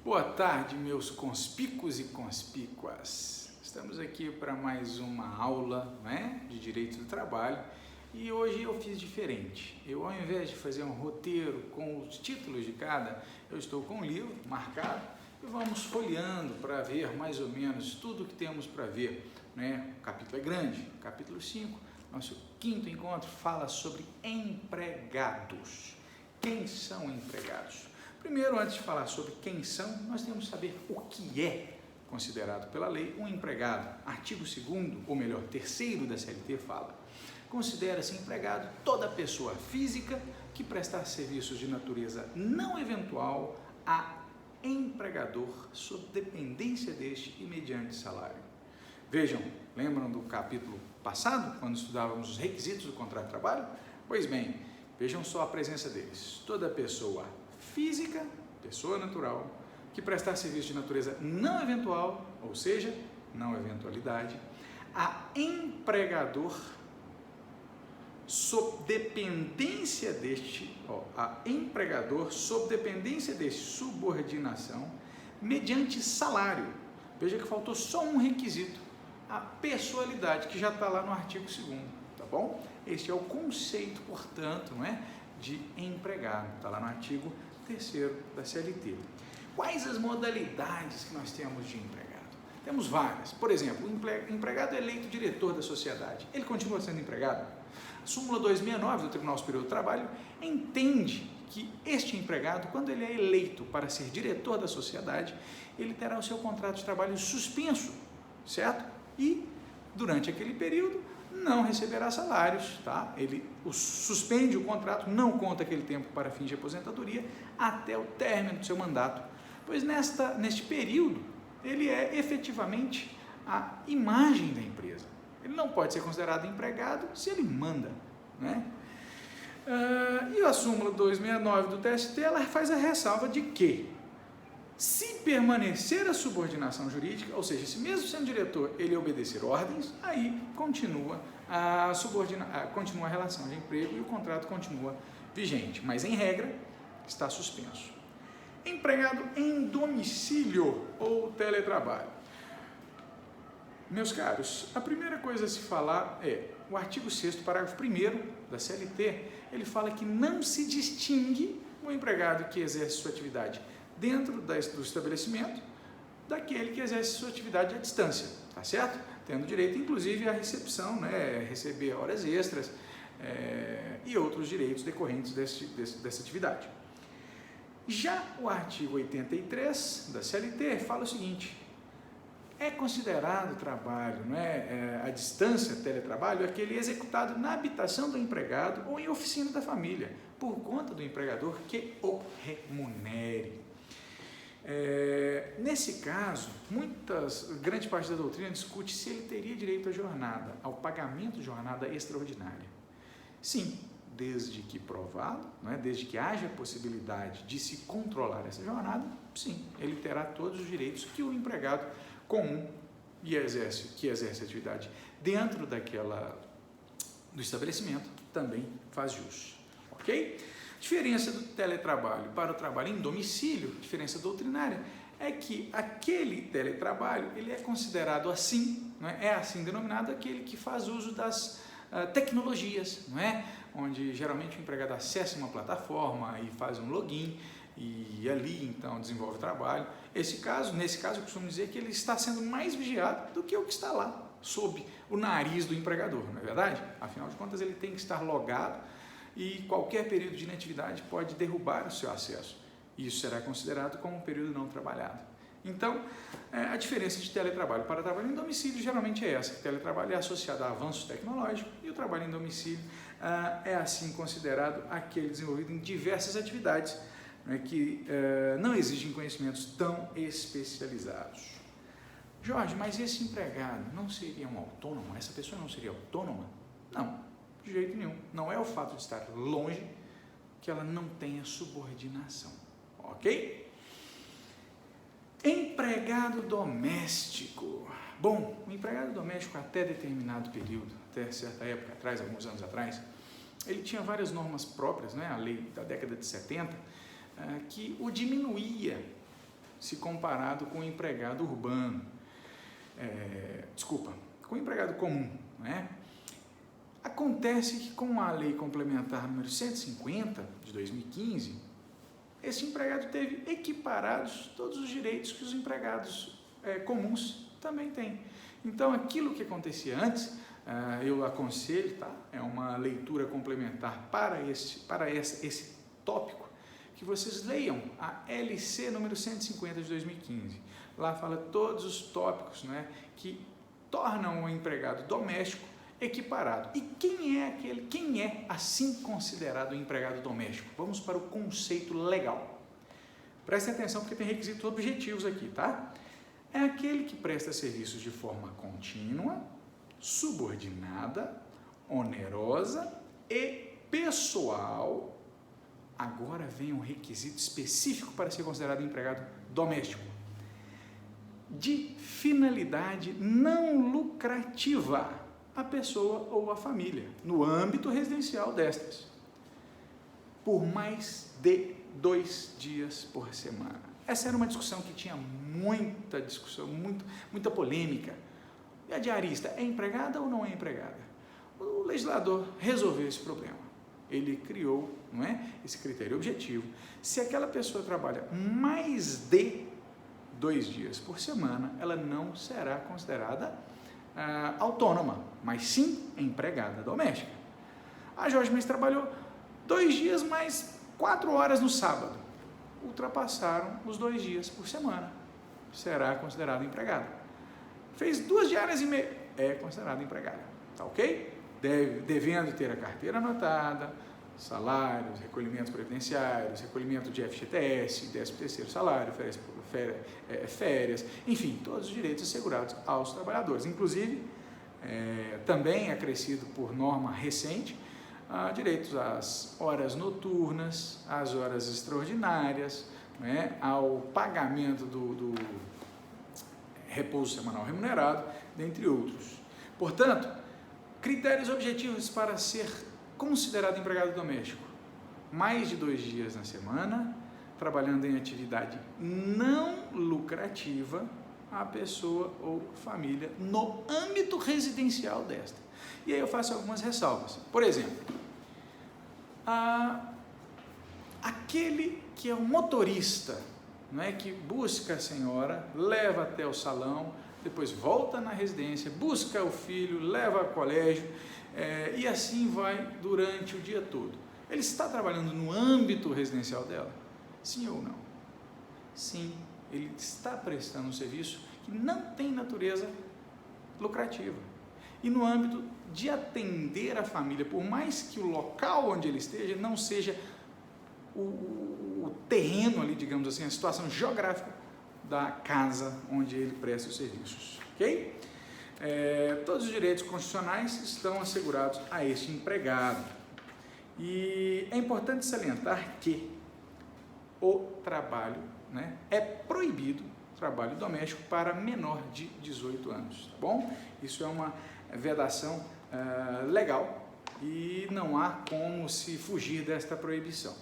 Boa tarde, meus conspícuos e conspícuas. Estamos aqui para mais uma aula, de Direito do Trabalho e hoje eu fiz diferente. Ao invés de fazer um roteiro com os títulos de cada, eu estou com um livro marcado e vamos folheando para ver mais ou menos tudo o que temos para ver. O capítulo é grande, capítulo 5, nosso quinto encontro fala sobre empregados. Quem são empregados? Primeiro, antes de falar sobre quem são, nós temos que saber o que é considerado pela lei um empregado. Artigo 2º, ou melhor, 3º da CLT fala: considera-se empregado toda pessoa física que prestar serviços de natureza não eventual a empregador sob dependência deste e mediante salário. Vejam, lembram do capítulo passado, quando estudávamos os requisitos do contrato de trabalho? Pois bem, vejam só a presença deles. Toda pessoa física, pessoa natural, que prestar serviço de natureza não eventual, ou seja, não eventualidade, a empregador sob dependência deste, subordinação, mediante salário. Veja que faltou só um requisito, a pessoalidade, que já está lá no artigo 2º, tá bom? Este é o conceito, portanto, de empregado, está lá no artigo 3º da CLT. Quais as modalidades que nós temos de empregado? Temos várias. Por exemplo, o empregado é eleito diretor da sociedade. Ele continua sendo empregado? A súmula 269 do Tribunal Superior do Trabalho entende que este empregado, quando ele é eleito para ser diretor da sociedade, ele terá o seu contrato de trabalho suspenso, certo? E, durante aquele período, não receberá salários, tá? Ele suspende o contrato, não conta aquele tempo para fins de aposentadoria até o término do seu mandato, pois neste período ele é efetivamente a imagem da empresa. Ele não pode ser considerado empregado se ele manda, E a súmula 269 do TST, ela faz a ressalva de que, se permanecer a subordinação jurídica, ou seja, se mesmo sendo diretor ele obedecer ordens, aí continua a relação de emprego e o contrato continua vigente, mas em regra está suspenso. Empregado em domicílio ou teletrabalho. Meus caros, a primeira coisa a se falar é o artigo 6º, parágrafo 1º da CLT, ele fala que não se distingue o empregado que exerce sua atividade dentro do estabelecimento daquele que exerce sua atividade à distância, tá certo? Tendo direito, inclusive, à recepção, receber horas extras e outros direitos decorrentes dessa atividade. Já o artigo 83 da CLT fala o seguinte: é considerado trabalho, à distância, teletrabalho, aquele executado na habitação do empregado ou em oficina da família, por conta do empregador que o remunere. Nesse caso, grande parte da doutrina discute se ele teria direito à jornada, ao pagamento de jornada extraordinária. Sim, desde que provado, desde que haja possibilidade de se controlar essa jornada, sim, ele terá todos os direitos que o empregado comum que exerce atividade dentro do estabelecimento também faz jus, ok? Diferença do teletrabalho para o trabalho em domicílio, diferença doutrinária, é que aquele teletrabalho ele é considerado assim, é assim denominado aquele que faz uso das tecnologias, onde geralmente o empregado acessa uma plataforma e faz um login e ali então desenvolve o trabalho. Nesse caso, eu costumo dizer que ele está sendo mais vigiado do que o que está lá, sob o nariz do empregador, não é verdade? Afinal de contas, ele tem que estar logado e qualquer período de inatividade pode derrubar o seu acesso. Isso será considerado como um período não trabalhado. Então, a diferença de teletrabalho para trabalho em domicílio geralmente é essa. O teletrabalho é associado a avanços tecnológicos e o trabalho em domicílio é assim considerado aquele desenvolvido em diversas atividades que não exigem conhecimentos tão especializados. Jorge, mas esse empregado não seria um autônomo? Essa pessoa não seria autônoma? Não. De jeito nenhum. Não é o fato de estar longe que ela não tenha subordinação, ok? Empregado doméstico. Bom, o empregado doméstico até determinado período, até certa época atrás, alguns anos atrás, ele tinha várias normas próprias, a lei da década de 70, que o diminuía se comparado com o empregado urbano. Com o empregado comum, né? Acontece que com a Lei Complementar número 150 de 2015, esse empregado teve equiparados todos os direitos que os empregados comuns também têm. Então, aquilo que acontecia antes, eu aconselho, tá? É uma leitura complementar para esse tópico, que vocês leiam a LC número 150 de 2015. Lá fala todos os tópicos, né, que tornam o empregado doméstico equiparado. E quem é assim considerado um empregado doméstico? Vamos para o conceito legal. Prestem atenção porque tem requisitos objetivos aqui, tá? É aquele que presta serviços de forma contínua, subordinada, onerosa e pessoal. Agora vem um requisito específico para ser considerado empregado doméstico: de finalidade não lucrativa a pessoa ou a família, no âmbito residencial destas, por mais de 2 dias por semana. Essa era uma discussão que tinha muita discussão, muita polêmica. E a diarista é empregada ou não é empregada? O legislador resolveu esse problema. Ele criou, não é, esse critério objetivo. Se aquela pessoa trabalha mais de 2 dias por semana, ela não será considerada autônoma, mas sim empregada doméstica. A Jorge Mendes trabalhou 2 dias mais 4 horas no sábado. Ultrapassaram os 2 dias por semana. Será considerada empregada. Fez 2 diárias e meia. É considerada empregada. Tá ok? Devendo ter a carteira anotada, salários, recolhimentos previdenciários, recolhimento de FGTS, 13º salário, férias, enfim, todos os direitos assegurados aos trabalhadores. Inclusive, também acrescido por norma recente, direitos às horas noturnas, às horas extraordinárias, né, ao pagamento do repouso semanal remunerado, dentre outros. Portanto, critérios objetivos para ser considerado empregado doméstico: mais de 2 dias na semana, trabalhando em atividade não lucrativa a pessoa ou família no âmbito residencial desta. E aí eu faço algumas ressalvas. Por exemplo, aquele que é um motorista, não é, que busca a senhora, leva até o salão, depois volta na residência, busca o filho, leva ao colégio, e assim vai durante o dia todo. Ele está trabalhando no âmbito residencial dela? Sim ou não? Sim, ele está prestando um serviço que não tem natureza lucrativa. E no âmbito de atender a família, por mais que o local onde ele esteja não seja o terreno ali, digamos assim, a situação geográfica da casa onde ele presta os serviços, ok? Todos os direitos constitucionais estão assegurados a este empregado. E é importante salientar que o trabalho, né, é proibido, trabalho doméstico para menor de 18 anos, tá bom? Isso é uma vedação legal e não há como se fugir desta proibição.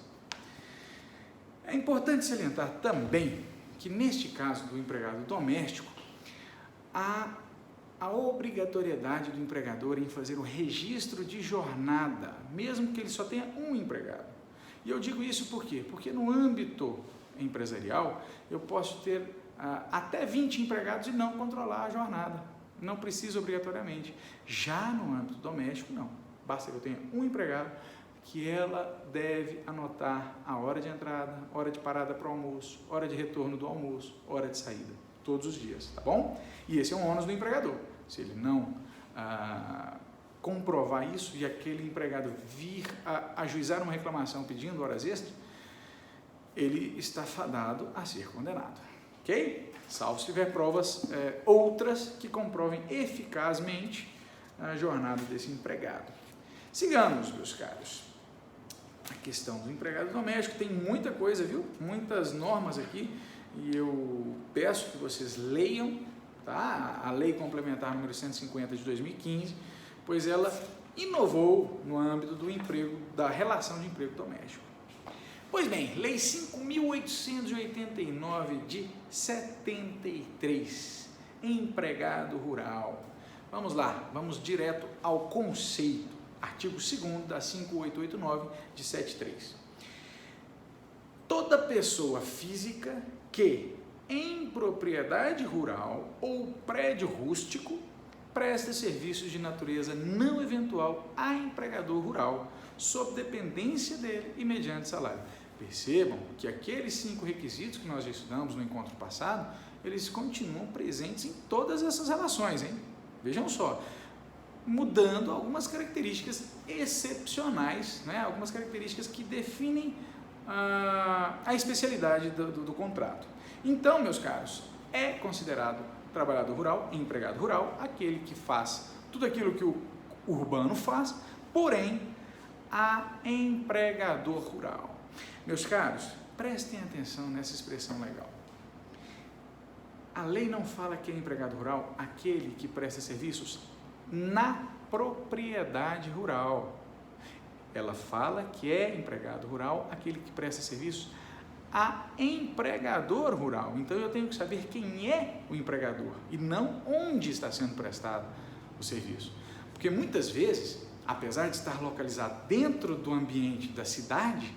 É importante salientar também que neste caso do empregado doméstico, há a obrigatoriedade do empregador em fazer o registro de jornada, mesmo que ele só tenha um empregado. E eu digo isso por quê? Porque no âmbito empresarial, eu posso ter até 20 empregados e não controlar a jornada. Não precisa obrigatoriamente. Já no âmbito doméstico, não. Basta que eu tenha um empregado, que ela deve anotar a hora de entrada, hora de parada para o almoço, hora de retorno do almoço, hora de saída, todos os dias, tá bom? E esse é um ônus do empregador. Se ele não comprovar isso e aquele empregado vir a ajuizar uma reclamação pedindo horas extras, ele está fadado a ser condenado, ok? Salvo se tiver provas outras que comprovem eficazmente a jornada desse empregado. Sigamos, meus caros. A questão do empregado doméstico tem muita coisa, viu? Muitas normas aqui, e eu peço que vocês leiam, tá? A Lei Complementar número 150 de 2015, pois ela inovou no âmbito do emprego, da relação de emprego doméstico. Pois bem, Lei 5.000 1889 de 73, empregado rural. Vamos lá, vamos direto ao conceito, artigo 2º da 5889 de 73. Toda pessoa física que, em propriedade rural ou prédio rústico, presta serviços de natureza não eventual a empregador rural, sob dependência dele e mediante salário. Percebam que aqueles 5 requisitos que nós já estudamos no encontro passado, eles continuam presentes em todas essas relações, hein? Vejam só, mudando algumas características excepcionais, né? Algumas características que definem a especialidade do contrato. Então, meus caros, é considerado trabalhador rural, empregado rural, aquele que faz tudo aquilo que o urbano faz, porém, empregador rural. Meus caros, prestem atenção nessa expressão legal. A lei não fala que é empregado rural aquele que presta serviços na propriedade rural. Ela fala que é empregado rural aquele que presta serviços a empregador rural. Então eu tenho que saber quem é o empregador e não onde está sendo prestado o serviço. Porque muitas vezes, apesar de estar localizado dentro do ambiente da cidade,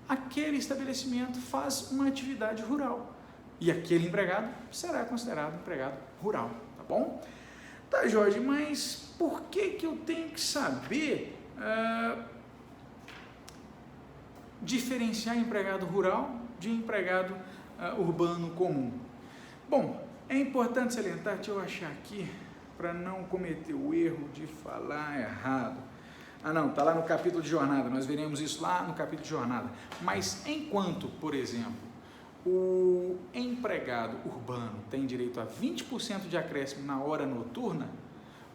aquele estabelecimento faz uma atividade rural e aquele empregado será considerado empregado rural, tá bom? Tá, Jorge, mas por que eu tenho que saber diferenciar empregado rural de empregado urbano comum? Bom, é importante salientar, deixa eu achar aqui, para não cometer o erro de falar errado. Não, está lá no capítulo de jornada, nós veremos isso lá no capítulo de jornada. Mas enquanto, por exemplo, o empregado urbano tem direito a 20% de acréscimo na hora noturna,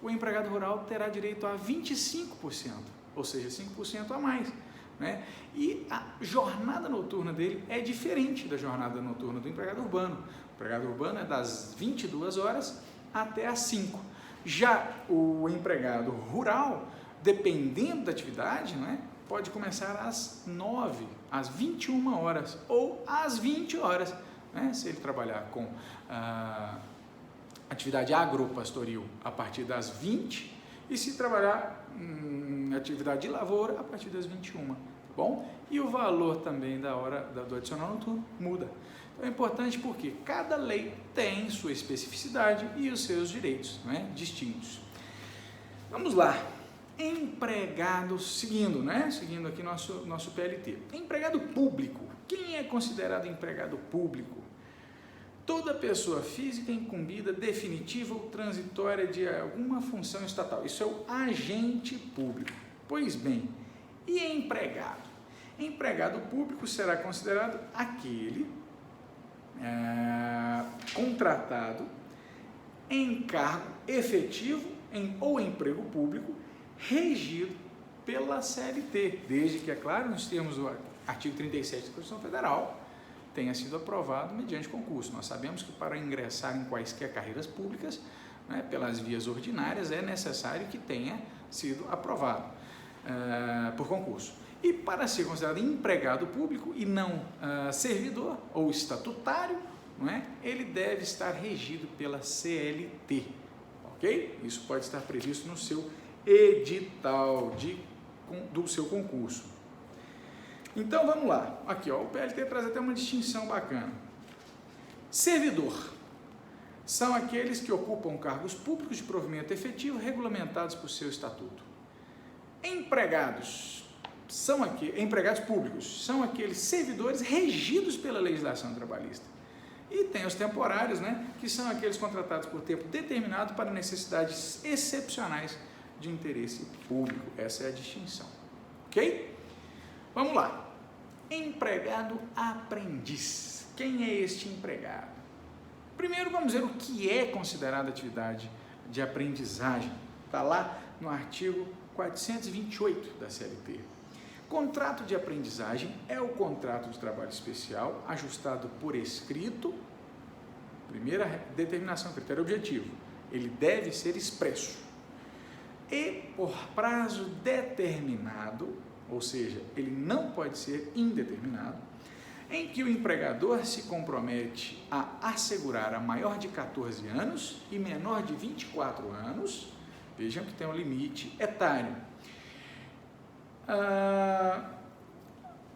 o empregado rural terá direito a 25%, ou seja, 5% a mais, né? E a jornada noturna dele é diferente da jornada noturna do empregado urbano. O empregado urbano é das 22 horas até as 5. Já o empregado rural, dependendo da atividade, né, pode começar às 9, às 21 horas ou às 20 horas, né, se ele trabalhar com atividade agropastoril a partir das 20 e se trabalhar atividade de lavoura a partir das 21, tá bom? E o valor também da hora do adicional noturno muda. Então é importante porque cada lei tem sua especificidade e os seus direitos, né, distintos. Vamos lá. Empregado, seguindo aqui nosso PLT. Empregado público. Quem é considerado empregado público? Toda pessoa física incumbida, definitiva ou transitória de alguma função estatal. Isso é o agente público. Pois bem, e empregado? Empregado público será considerado aquele contratado em cargo efetivo ou emprego público regido pela CLT, desde que, é claro, nos termos do artigo 37 da Constituição Federal, tenha sido aprovado mediante concurso. Nós sabemos que para ingressar em quaisquer carreiras públicas, né, pelas vias ordinárias, é necessário que tenha sido aprovado por concurso. E para ser considerado empregado público e não servidor ou estatutário, não é, ele deve estar regido pela CLT, ok? Isso pode estar previsto no seu edital do seu concurso. Então vamos lá, aqui ó, o PLT traz até uma distinção bacana. Servidor são aqueles que ocupam cargos públicos de provimento efetivo regulamentados por seu estatuto. Empregados públicos são aqueles servidores regidos pela legislação trabalhista. E tem os temporários, né, que são aqueles contratados por tempo determinado para necessidades excepcionais de interesse público. Essa é a distinção, ok? Vamos lá. Empregado aprendiz. Quem é este empregado? Primeiro vamos ver o que é considerado atividade de aprendizagem. Está lá no artigo 428 da CLT. Contrato de aprendizagem é o contrato de trabalho especial ajustado por escrito. Primeira determinação, critério objetivo. Ele deve ser expresso. E por prazo determinado, ou seja, ele não pode ser indeterminado, em que o empregador se compromete a assegurar a maior de 14 anos e menor de 24 anos, vejam que tem um limite etário,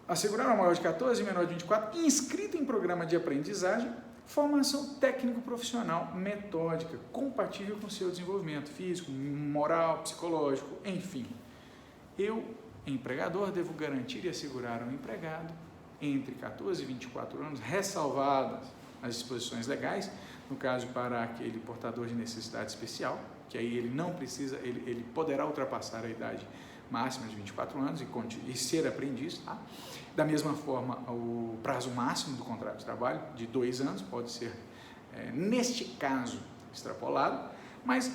assegurar a maior de 14 e menor de 24, inscrito em programa de aprendizagem, formação técnico-profissional metódica, compatível com seu desenvolvimento físico, moral, psicológico, enfim. Eu, empregador, devo garantir e assegurar ao empregado entre 14 e 24 anos, ressalvadas as disposições legais, no caso para aquele portador de necessidade especial, que aí ele não precisa, ele poderá ultrapassar a idade máxima de 24 anos e ser aprendiz, tá? Da mesma forma, o prazo máximo do contrato de trabalho, de 2 anos, pode ser, neste caso, extrapolado, mas,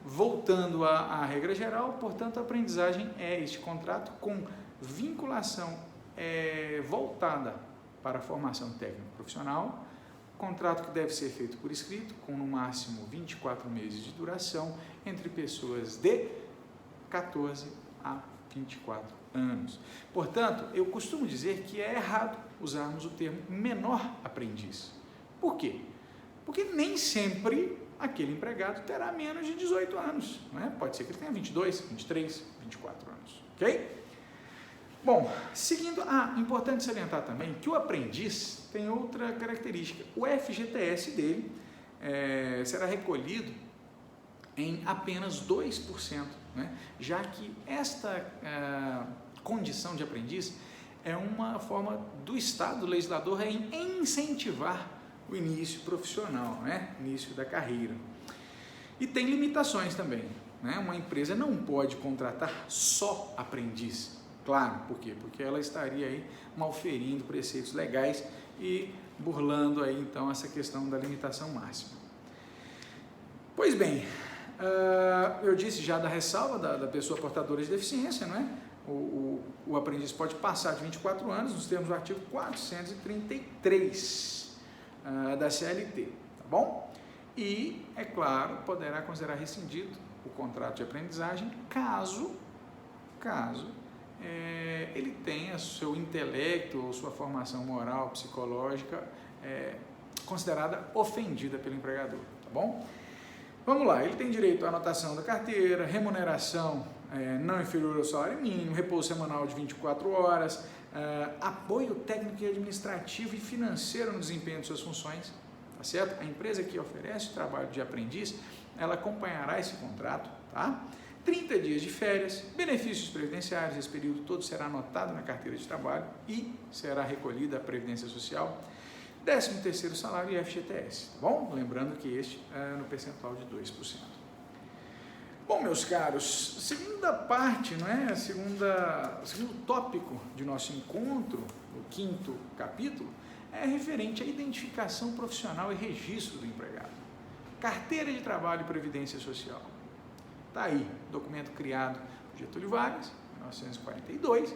voltando à regra geral, portanto, a aprendizagem é este contrato com vinculação voltada para a formação técnico-profissional, contrato que deve ser feito por escrito, com no máximo 24 meses de duração, entre pessoas de 14 a 24 anos. Portanto, eu costumo dizer que é errado usarmos o termo menor aprendiz. Por quê? Porque nem sempre aquele empregado terá menos de 18 anos, não é? Pode ser que ele tenha 22, 23, 24 anos, ok? Bom, seguindo, importante salientar também que o aprendiz tem outra característica. O FGTS dele será recolhido em apenas 2%, né? Já que esta condição de aprendiz é uma forma do Estado, do legislador, em incentivar o início profissional, né? Início da carreira. E tem limitações também, né? Uma empresa não pode contratar só aprendiz. Claro, por quê? Porque ela estaria aí malferindo preceitos legais e burlando aí então essa questão da limitação máxima. Pois bem, eu disse já da ressalva da pessoa portadora de deficiência, não é? O aprendiz pode passar de 24 anos, nos termos do artigo 433 da CLT, tá bom? E, é claro, poderá considerar rescindido o contrato de aprendizagem caso ele tenha seu intelecto ou sua formação moral, psicológica considerada ofendida pelo empregador, tá bom? Vamos lá, ele tem direito à anotação da carteira, remuneração não inferior ao salário mínimo, repouso semanal de 24 horas, apoio técnico e administrativo e financeiro no desempenho de suas funções, tá certo? A empresa que oferece o trabalho de aprendiz, ela acompanhará esse contrato, tá? 30 dias de férias, benefícios previdenciários, esse período todo será anotado na carteira de trabalho e será recolhida a Previdência Social, 13º salário e FGTS, tá bom? Lembrando que este é no percentual de 2%. Bom, meus caros, segunda parte, não é? Segundo tópico de nosso encontro, o 5º capítulo, é referente à identificação profissional e registro do empregado. Carteira de trabalho e Previdência Social. Está aí, documento criado por Getúlio Vargas, em 1942,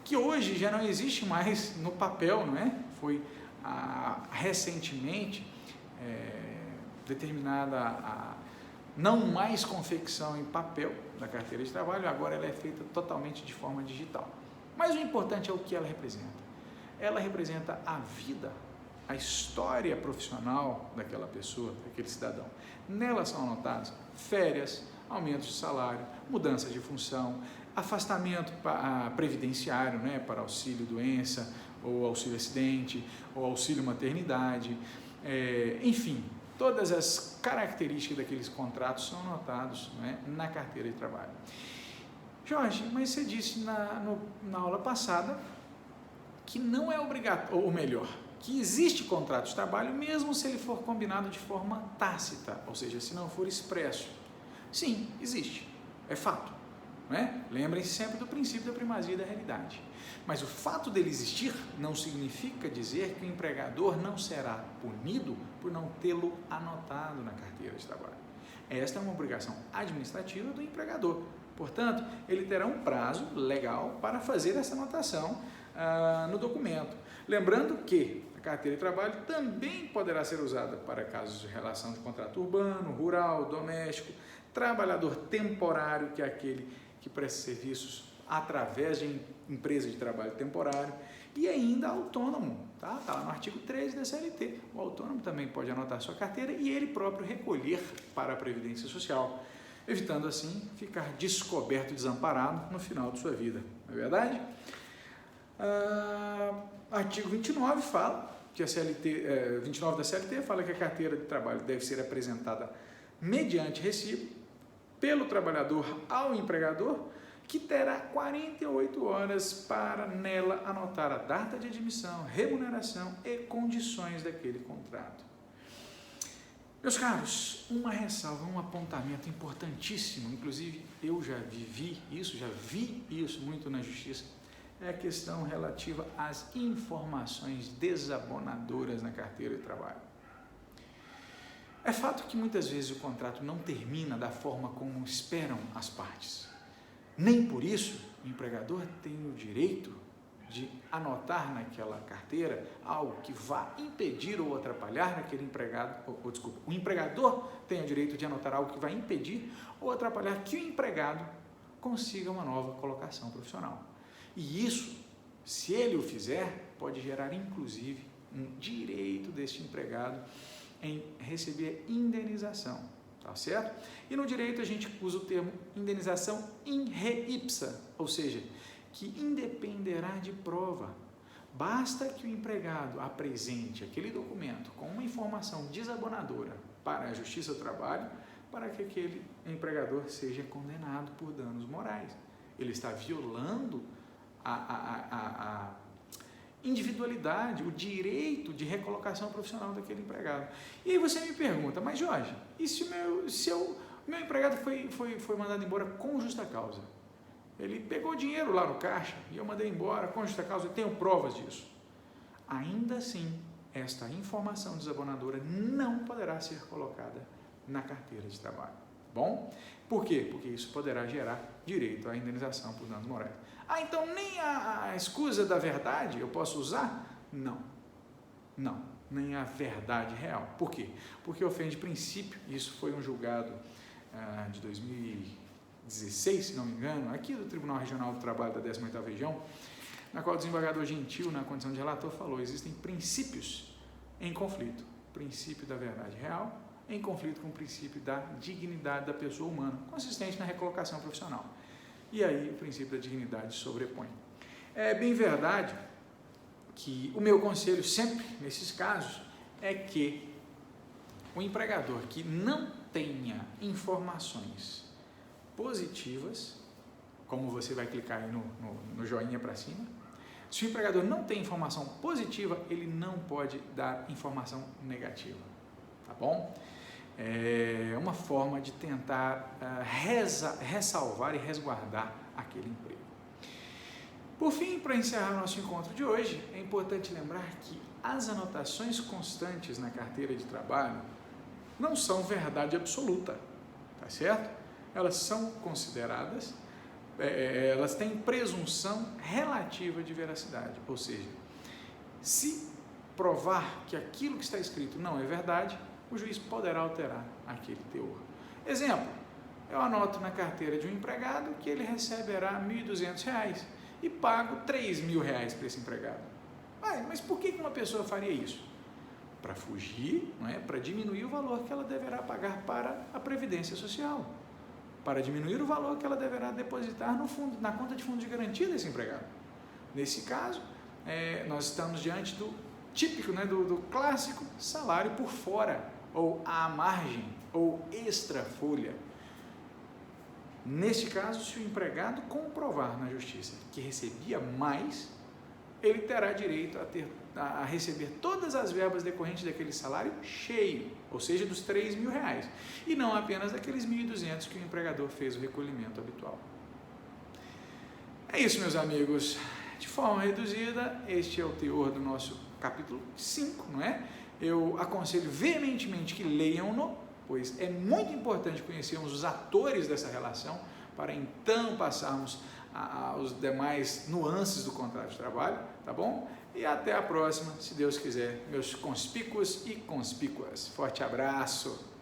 que hoje já não existe mais no papel, não é? Foi recentemente determinada a não mais confecção em papel da carteira de trabalho, agora ela é feita totalmente de forma digital. Mas o importante é o que ela representa. Ela representa a vida, a história profissional daquela pessoa, daquele cidadão. Nela são anotados férias, aumentos de salário, mudança de função, afastamento previdenciário, né, para auxílio doença, ou auxílio acidente, ou auxílio maternidade, enfim, todas as características daqueles contratos são anotados, né, na carteira de trabalho. Jorge, mas você disse na aula passada que não é obrigatório, ou melhor, que existe contrato de trabalho mesmo se ele for combinado de forma tácita, ou seja, se não for expresso. Sim, existe, é fato, não é? Lembrem-se sempre do princípio da primazia da realidade. Mas o fato dele existir não significa dizer que o empregador não será punido por não tê-lo anotado na carteira de trabalho. Esta é uma obrigação administrativa do empregador. Portanto, ele terá um prazo legal para fazer essa anotação no documento. Lembrando que a carteira de trabalho também poderá ser usada para casos de relação de contrato urbano, rural, doméstico, trabalhador temporário, que é aquele que presta serviços através de empresa de trabalho temporário e ainda autônomo, tá? Está lá no artigo 13 da CLT. O autônomo também pode anotar sua carteira e ele próprio recolher para a Previdência Social, evitando assim ficar descoberto e desamparado no final de sua vida, não é verdade? Artigo 29 fala que a CLT, 29 da CLT fala que a carteira de trabalho deve ser apresentada mediante recibo pelo trabalhador ao empregador, que terá 48 horas para nela anotar a data de admissão, remuneração e condições daquele contrato. Meus caros, uma ressalva, um apontamento importantíssimo, inclusive eu já vi isso muito na Justiça, é a questão relativa às informações desabonadoras na carteira de trabalho. É fato que muitas vezes o contrato não termina da forma como esperam as partes. Nem por isso o empregador tem o direito de anotar naquela carteira algo que vá impedir ou atrapalhar naquele empregado, o empregador tem o direito de anotar algo que vai impedir ou atrapalhar que o empregado consiga uma nova colocação profissional. E isso, se ele o fizer, pode gerar inclusive um direito deste empregado em receber indenização. Tá certo? E no direito a gente usa o termo indenização in re ipsa, ou seja, que independerá de prova. Basta que o empregado apresente aquele documento com uma informação desabonadora para a Justiça do Trabalho para que aquele empregador seja condenado por danos morais. Ele está violando a individualidade, o direito de recolocação profissional daquele empregado. E aí você me pergunta, mas Jorge, e se o meu empregado foi mandado embora com justa causa? Ele pegou dinheiro lá no caixa e eu mandei embora com justa causa, eu tenho provas disso. Ainda assim, esta informação desabonadora não poderá ser colocada na carteira de trabalho. Bom? Por quê? Porque isso poderá gerar direito à indenização por danos morais. Então nem a escusa da verdade eu posso usar? Não, nem a verdade real. Por quê? Porque ofende princípio. Isso foi um julgado de 2016, se não me engano, aqui do Tribunal Regional do Trabalho da 18ª Região, na qual o desembargador Gentil, na condição de relator, falou: existem princípios em conflito. Princípio da verdade real em conflito com o princípio da dignidade da pessoa humana, consistente na recolocação profissional. E aí o princípio da dignidade sobrepõe. É bem verdade que o meu conselho sempre, nesses casos, é que o empregador que não tenha informações positivas, como você vai clicar aí no joinha para cima, se o empregador não tem informação positiva, ele não pode dar informação negativa, tá bom? É uma forma de tentar ressalvar e resguardar aquele emprego. Por fim, para encerrar nosso encontro de hoje, é importante lembrar que as anotações constantes na carteira de trabalho não são verdade absoluta, tá certo? Elas são consideradas, elas têm presunção relativa de veracidade, ou seja, se provar que aquilo que está escrito não é verdade, o juiz poderá alterar aquele teor. Exemplo, eu anoto na carteira de um empregado que ele receberá R$ 1.200 e pago R$ 3.000 para esse empregado. Mas por que uma pessoa faria isso? Para fugir, não é? Para diminuir o valor que ela deverá pagar para a Previdência Social, para diminuir o valor que ela deverá depositar no fundo, na conta de fundo de garantia desse empregado. Nesse caso, nós estamos diante do típico, né, do clássico salário por fora, ou à margem, ou extra folha. Neste caso, se o empregado comprovar na justiça que recebia mais, ele terá direito a receber todas as verbas decorrentes daquele salário cheio, ou seja, dos R$ 3.000, e não apenas daqueles 1.200 que o empregador fez o recolhimento habitual. É isso, meus amigos. De forma reduzida, este é o teor do nosso capítulo 5, não é? Eu aconselho veementemente que leiam-no, pois é muito importante conhecermos os atores dessa relação para então passarmos aos demais nuances do contrato de trabalho, tá bom? E até a próxima, se Deus quiser, meus conspícuos e conspícuas. Forte abraço!